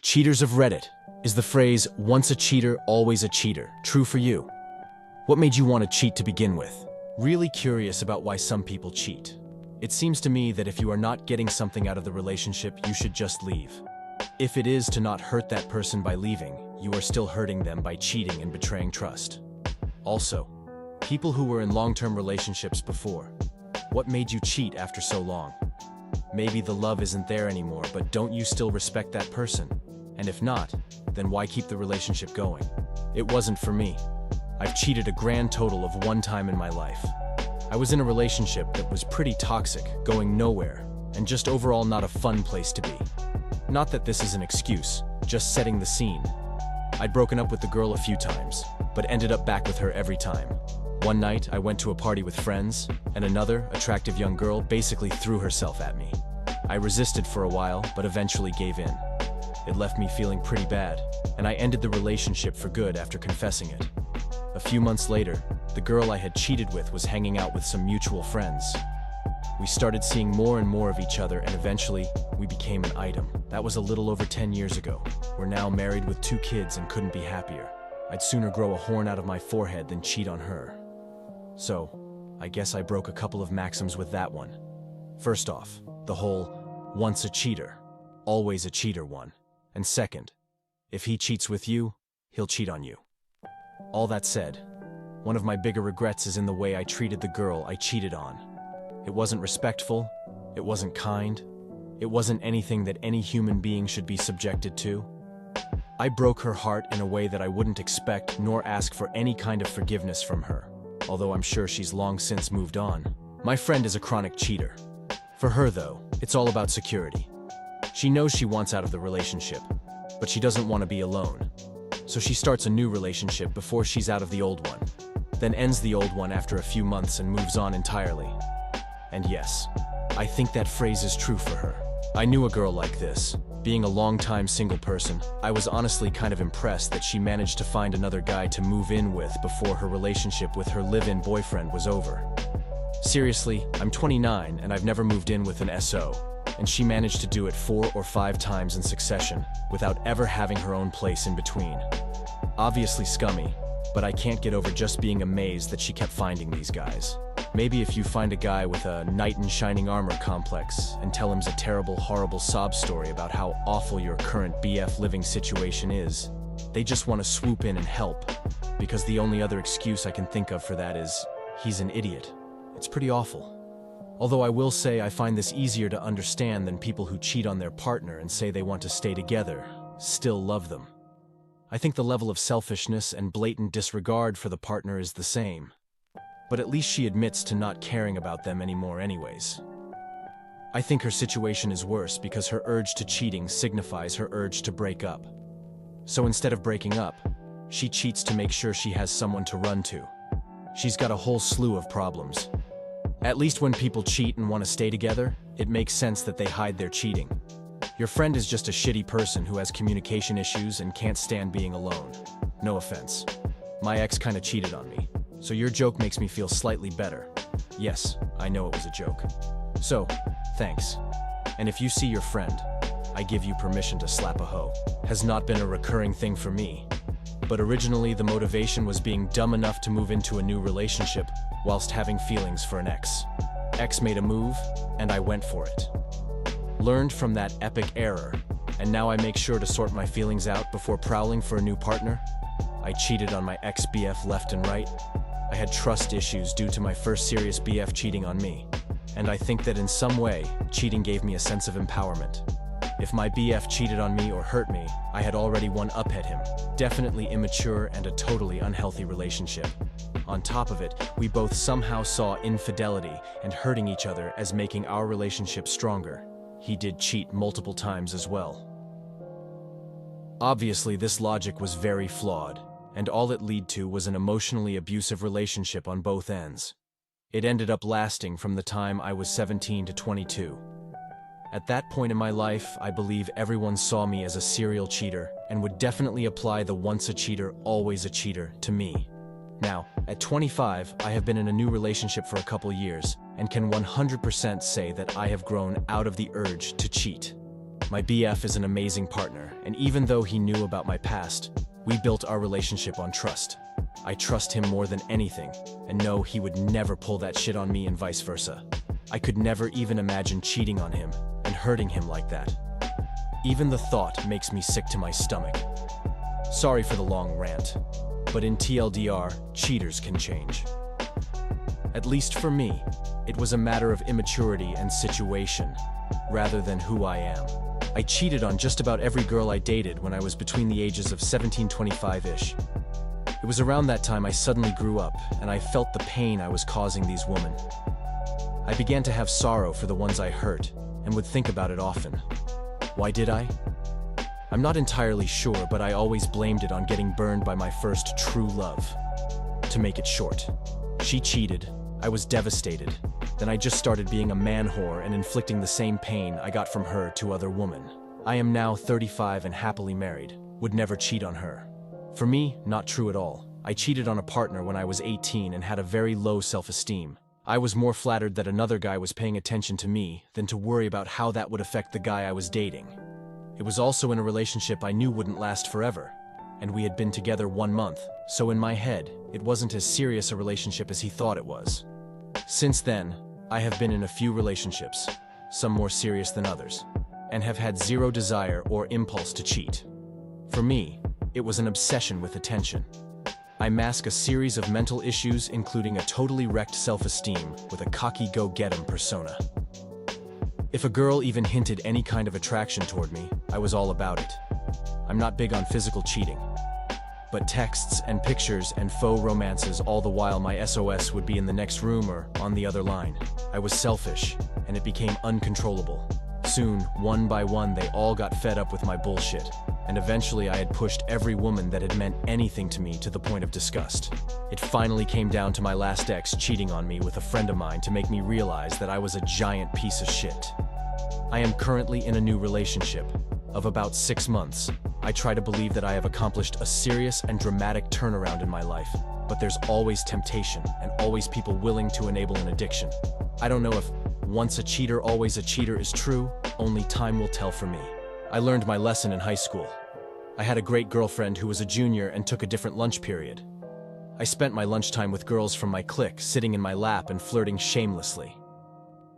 Cheaters of Reddit. Is the phrase, once a cheater, always a cheater, true for you? What made you want to cheat to begin with? Really curious about why some people cheat. It seems to me that if you are not getting something out of the relationship, you should just leave. If it is to not hurt that person by leaving, you are still hurting them by cheating and betraying trust. Also, people who were in long-term relationships before. What made you cheat after so long? Maybe the love isn't there anymore, but don't you still respect that person? And if not, then why keep the relationship going? It wasn't for me. I've cheated a grand total of 1 time in my life. I was in a relationship that was pretty toxic, going nowhere, and just overall not a fun place to be. Not that this is an excuse, just setting the scene. I'd broken up with the girl a few times, but ended up back with her every time. One night, I went to a party with friends, and another, attractive young girl, basically threw herself at me. I resisted for a while, but eventually gave in. It left me feeling pretty bad, and I ended the relationship for good after confessing it. A few months later, the girl I had cheated with was hanging out with some mutual friends. We started seeing more and more of each other, and eventually, we became an item. That was a little over 10 years ago. We're now married with 2 kids and couldn't be happier. I'd sooner grow a horn out of my forehead than cheat on her. So, I guess I broke a couple of maxims with that one. First off, the whole, once a cheater, always a cheater one. And second, if he cheats with you, he'll cheat on you. All that said, one of my bigger regrets is in the way I treated the girl I cheated on. It wasn't respectful, it wasn't kind, it wasn't anything that any human being should be subjected to. I broke her heart in a way that I wouldn't expect nor ask for any kind of forgiveness from her, although I'm sure she's long since moved on. My friend is a chronic cheater. For her, though, it's all about security. She knows she wants out of the relationship, but she doesn't want to be alone. So she starts a new relationship before she's out of the old one, then ends the old one after a few months and moves on entirely. And yes, I think that phrase is true for her. I knew a girl like this. Being a long-time single person, I was honestly kind of impressed that she managed to find another guy to move in with before her relationship with her live-in boyfriend was over. Seriously, I'm 29 and I've never moved in with an SO. And she managed to do it 4 or 5 times in succession, without ever having her own place in between. Obviously scummy, but I can't get over just being amazed that she kept finding these guys. Maybe if you find a guy with a knight in shining armor complex and tell him a terrible, horrible sob story about how awful your current BF living situation is, they just want to swoop in and help, because the only other excuse I can think of for that is, he's an idiot. It's pretty awful. Although I will say I find this easier to understand than people who cheat on their partner and say they want to stay together, still love them. I think the level of selfishness and blatant disregard for the partner is the same. But at least she admits to not caring about them anymore anyways. I think her situation is worse because her urge to cheating signifies her urge to break up. So instead of breaking up, she cheats to make sure she has someone to run to. She's got a whole slew of problems. At least when people cheat and want to stay together, it makes sense that they hide their cheating. Your friend is just a shitty person who has communication issues and can't stand being alone. No offense. My ex kinda cheated on me, so your joke makes me feel slightly better. Yes, I know it was a joke. So, thanks. And if you see your friend, I give you permission to slap a hoe. Has not been a recurring thing for me. But originally the motivation was being dumb enough to move into a new relationship whilst having feelings for an ex. Ex made a move, and I went for it. Learned from that epic error, and now I make sure to sort my feelings out before prowling for a new partner. I cheated on my ex-BF left and right. I had trust issues due to my first serious BF cheating on me. And I think that in some way, cheating gave me a sense of empowerment. If my BF cheated on me or hurt me, I had already one up at him. Definitely immature and a totally unhealthy relationship. On top of it, we both somehow saw infidelity and hurting each other as making our relationship stronger. He did cheat multiple times as well. Obviously, this logic was very flawed, and all it led to was an emotionally abusive relationship on both ends. It ended up lasting from the time I was 17 to 22. At that point in my life, I believe everyone saw me as a serial cheater and would definitely apply the once a cheater, always a cheater to me. Now, at 25, I have been in a new relationship for a couple years and can 100% say that I have grown out of the urge to cheat. My BF is an amazing partner, and even though he knew about my past, we built our relationship on trust. I trust him more than anything, and know he would never pull that shit on me and vice versa. I could never even imagine cheating on him and hurting him like that. Even the thought makes me sick to my stomach. Sorry for the long rant, but in TLDR, cheaters can change. At least for me, it was a matter of immaturity and situation, rather than who I am. I cheated on just about every girl I dated when I was between the ages of 17-25-ish. It was around that time I suddenly grew up, and I felt the pain I was causing these women. I began to have sorrow for the ones I hurt, and would think about it often. Why did I? I'm not entirely sure, but I always blamed it on getting burned by my first true love. To make it short, she cheated, I was devastated. Then I just started being a man whore and inflicting the same pain I got from her to other women. I am now 35 and happily married, would never cheat on her. For me, not true at all. I cheated on a partner when I was 18 and had a very low self-esteem. I was more flattered that another guy was paying attention to me than to worry about how that would affect the guy I was dating. It was also in a relationship I knew wouldn't last forever, and we had been together 1 month, so in my head, it wasn't as serious a relationship as he thought it was. Since then, I have been in a few relationships, some more serious than others, and have had zero desire or impulse to cheat. For me, it was an obsession with attention. I mask a series of mental issues, including a totally wrecked self-esteem with a cocky go-get-em persona. If a girl even hinted any kind of attraction toward me, I was all about it. I'm not big on physical cheating, but texts and pictures and faux romances, all the while my SOS would be in the next room or on the other line. I was selfish, and it became uncontrollable. Soon, one by one, they all got fed up with my bullshit, and eventually I had pushed every woman that had meant anything to me to the point of disgust. It finally came down to my last ex cheating on me with a friend of mine to make me realize that I was a giant piece of shit. I am currently in a new relationship of about 6 months. I try to believe that I have accomplished a serious and dramatic turnaround in my life, but there's always temptation and always people willing to enable an addiction. I don't know if once a cheater, always a cheater is true. Only time will tell for me. I learned my lesson in high school. I had a great girlfriend who was a junior and took a different lunch period. I spent my lunchtime with girls from my clique sitting in my lap and flirting shamelessly.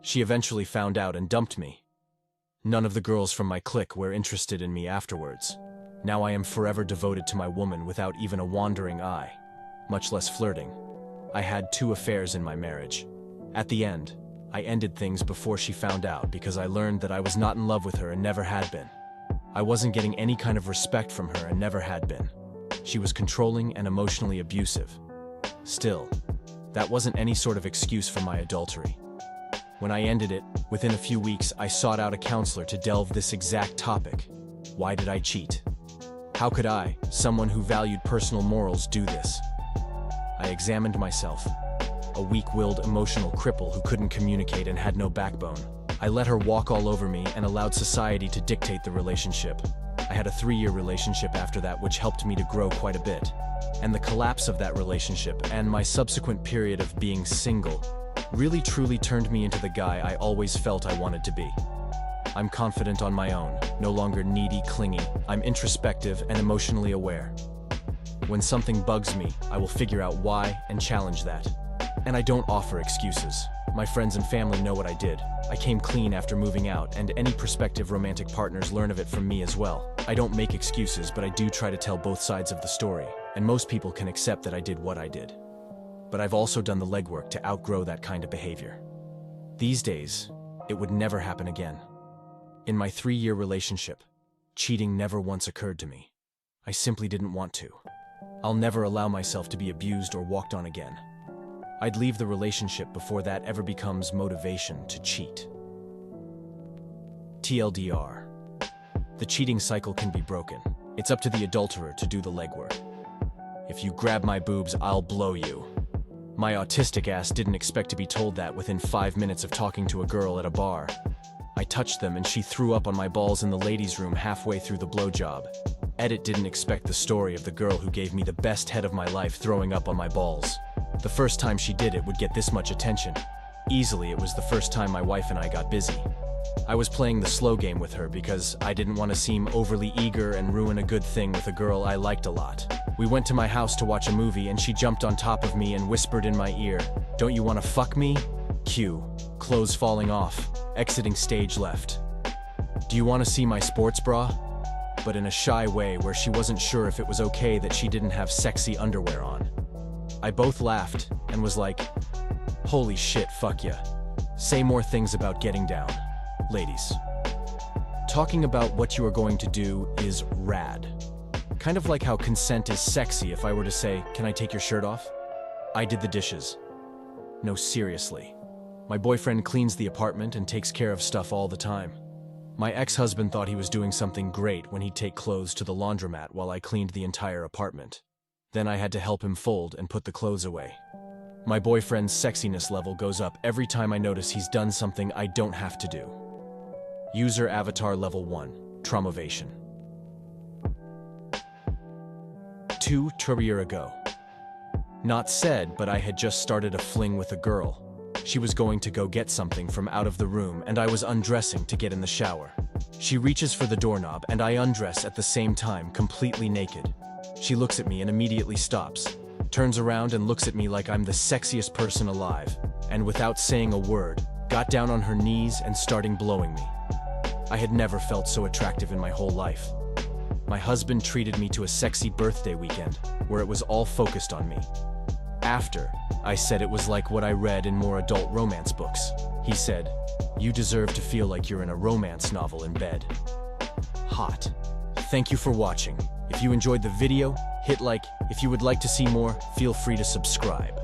She eventually found out and dumped me. None of the girls from my clique were interested in me afterwards. Now I am forever devoted to my woman without even a wandering eye, much less flirting. I had 2 affairs in my marriage. At the end, I ended things before she found out because I learned that I was not in love with her and never had been. I wasn't getting any kind of respect from her and never had been. She was controlling and emotionally abusive. Still, that wasn't any sort of excuse for my adultery. When I ended it, within a few weeks, I sought out a counselor to delve this exact topic. Why did I cheat? How could I, someone who valued personal morals, do this? I examined myself, a weak-willed emotional cripple who couldn't communicate and had no backbone. I let her walk all over me and allowed society to dictate the relationship. I had a 3-year relationship after that, which helped me to grow quite a bit. And the collapse of that relationship and my subsequent period of being single really truly turned me into the guy I always felt I wanted to be. I'm confident on my own, no longer needy, clingy. I'm introspective and emotionally aware. When something bugs me, I will figure out why and challenge that. And I don't offer excuses. My friends and family know what I did. I came clean after moving out, and any prospective romantic partners learn of it from me as well. I don't make excuses, but I do try to tell both sides of the story, and most people can accept that I did what I did. But I've also done the legwork to outgrow that kind of behavior. These days, it would never happen again. In my 3-year relationship, cheating never once occurred to me. I simply didn't want to. I'll never allow myself to be abused or walked on again. I'd leave the relationship before that ever becomes motivation to cheat. TLDR. The cheating cycle can be broken. It's up to the adulterer to do the legwork. If you grab my boobs, I'll blow you. My autistic ass didn't expect to be told that within 5 minutes of talking to a girl at a bar. I touched them and she threw up on my balls in the ladies' room halfway through the blowjob. Edit didn't expect the story of the girl who gave me the best head of my life throwing up on my balls. The first time she did it would get this much attention. Easily, it was the first time my wife and I got busy. I was playing the slow game with her because I didn't want to seem overly eager and ruin a good thing with a girl I liked a lot. We went to my house to watch a movie and she jumped on top of me and whispered in my ear, "Don't you want to fuck me?" Cue. Clothes falling off. Exiting stage left. "Do you want to see my sports bra?" But in a shy way where she wasn't sure if it was okay that she didn't have sexy underwear on. I both laughed and was like, "Holy shit, fuck ya. Say more things about getting down, ladies." Talking about what you are going to do is rad. Kind of like how consent is sexy if I were to say, "Can I take your shirt off?" I did the dishes. No, seriously. My boyfriend cleans the apartment and takes care of stuff all the time. My ex-husband thought he was doing something great when he'd take clothes to the laundromat while I cleaned the entire apartment. Then I had to help him fold and put the clothes away. My boyfriend's sexiness level goes up every time I notice he's done something I don't have to do. User avatar level 1, Traumovation. 2 years ago. Not said, but I had just started a fling with a girl. She was going to go get something from out of the room and I was undressing to get in the shower. She reaches for the doorknob and I undress at the same time, completely naked. She looks at me and immediately stops, turns around and looks at me like I'm the sexiest person alive, and without saying a word, got down on her knees and starting blowing me. I had never felt so attractive in my whole life. My husband treated me to a sexy birthday weekend where it was all focused on me. After, I said it was like what I read in more adult romance books. He said, "You deserve to feel like you're in a romance novel in bed." Hot. Thank you for watching. If you enjoyed the video, hit like. If you would like to see more, feel free to subscribe.